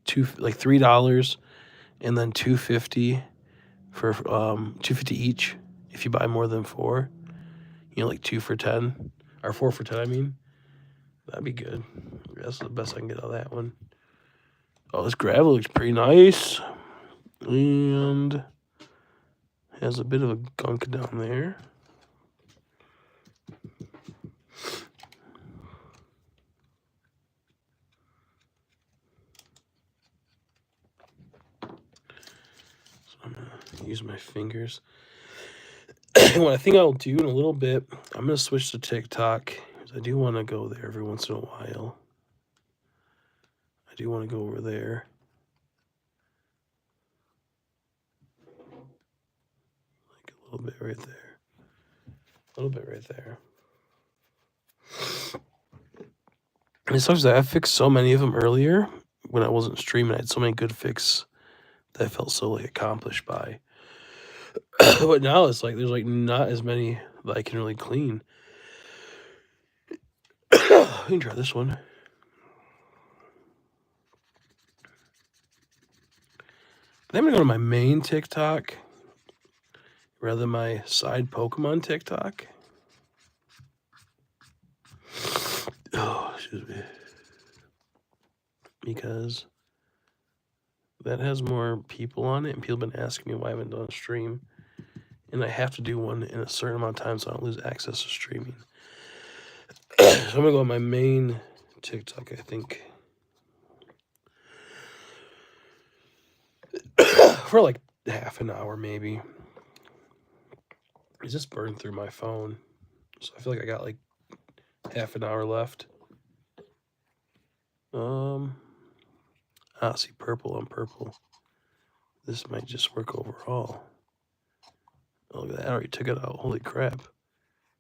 $3 and then $2.50 for $2.50 each if you buy more than 4. You know, like 2 for 10 or 4 for 10, I mean. That'd be good. That's the best I can get out of that one. Oh, this gravel looks pretty nice. And has a bit of a gunk down there. So I'm going to use my fingers. What I think I'll do in a little bit, I'm going to switch to TikTok. Because I do want to go there every once in a while. I do want to go over there. Like a little bit right there. A little bit right there. And it sucks that I fixed so many of them earlier when I wasn't streaming. I had so many good fixes that I felt so like accomplished by. But now it's like there's like not as many that I can really clean. You can try this one. I'm gonna go to my main TikTok rather than my side Pokemon TikTok. Oh, excuse me. Because that has more people on it, and people have been asking me why I haven't done a stream. And I have to do one in a certain amount of time so I don't lose access to streaming. So I'm gonna go on my main TikTok, I think. For like half an hour, maybe. I just burned through my phone. So I feel like I got like half an hour left. See, purple on purple. This might just work overall. Oh, look at that. I already took it out. Holy crap.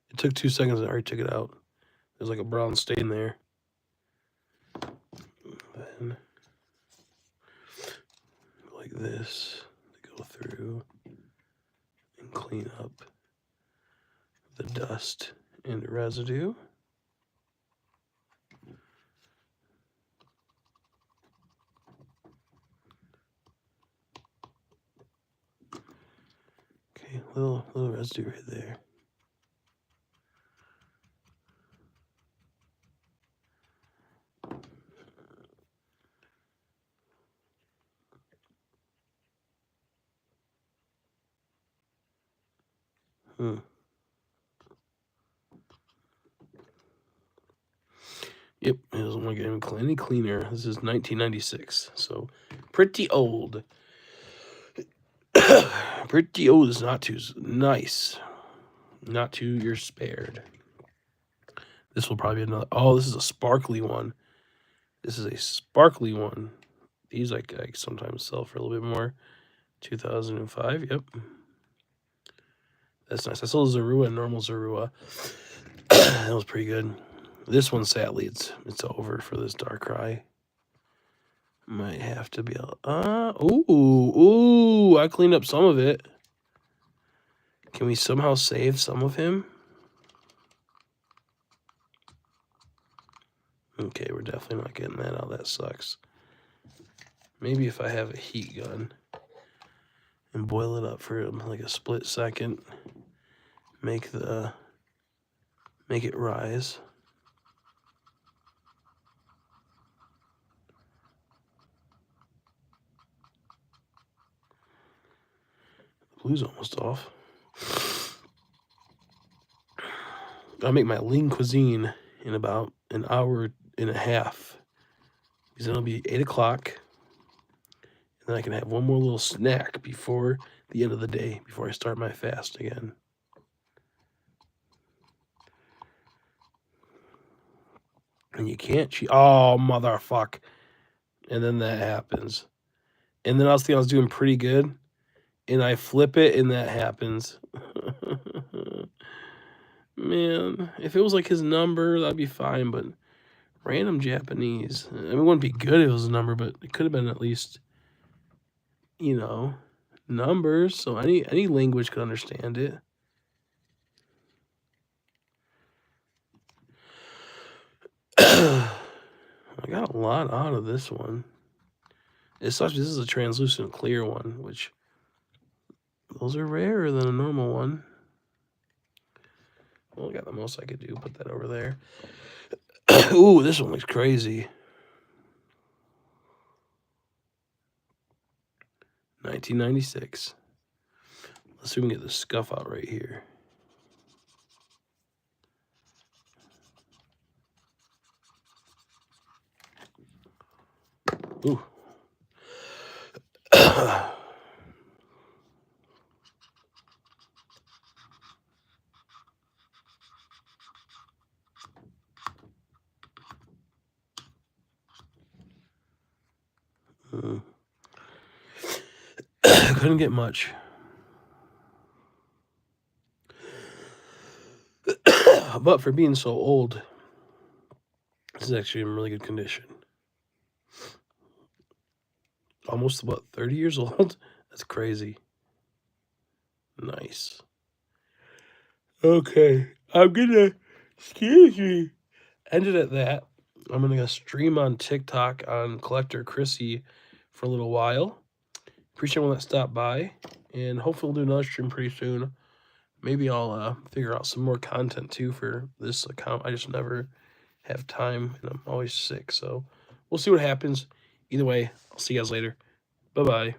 It took 2 seconds and I already took it out. There's like a brown stain there. Then, like this, to go through and clean up the dust and residue. little residue right there. Yep, it doesn't want to get any cleaner. This is 1996, so pretty old. Pretty old is not too nice. Not too, you're spared. This will probably be another. Oh, this is a sparkly one. This is a sparkly one. These I sometimes sell for a little bit more. 2005, yep. That's nice. I sold Zorua and normal Zorua. That was pretty good. This one, sadly, it's over for this Darkrai. Might have to be ooh, I cleaned up some of it. Can we somehow save some of him? Okay, we're definitely not getting that out. That sucks. Maybe if I have a heat gun and boil it up for like a split second, make it rise. Blue's almost off. I'll make my lean cuisine in about an hour and a half. Because it'll be 8 o'clock. And then I can have one more little snack before the end of the day, before I start my fast again. And you can't cheat. Oh, motherfuck. And then that happens. And then I was thinking I was doing pretty good. And I flip it and that happens. Man, if it was like his number, that'd be fine. But random Japanese. I mean, it wouldn't be good if it was a number, but it could have been at least, you know, numbers. So any language could understand it. I got a lot out of this one. It's such, this is a translucent clear one, which those are rarer than a normal one. Well, I got the most I could do. Put that over there. Ooh, this one looks crazy. 1996. Let's see if we can get the scuff out right here. Ooh. Couldn't get much. But for being so old, this is actually in really good condition. Almost about 30 years old. That's crazy. Nice. Okay, I'm gonna, excuse me, end it at that. I'm gonna stream on TikTok on Collector Chrissy for a little while. Appreciate everyone that stopped by, and hopefully we'll do another stream pretty soon. Maybe I'll figure out some more content too for this account. I just never have time, and I'm always sick, so we'll see what happens. Either way, I'll see you guys later. Bye-bye.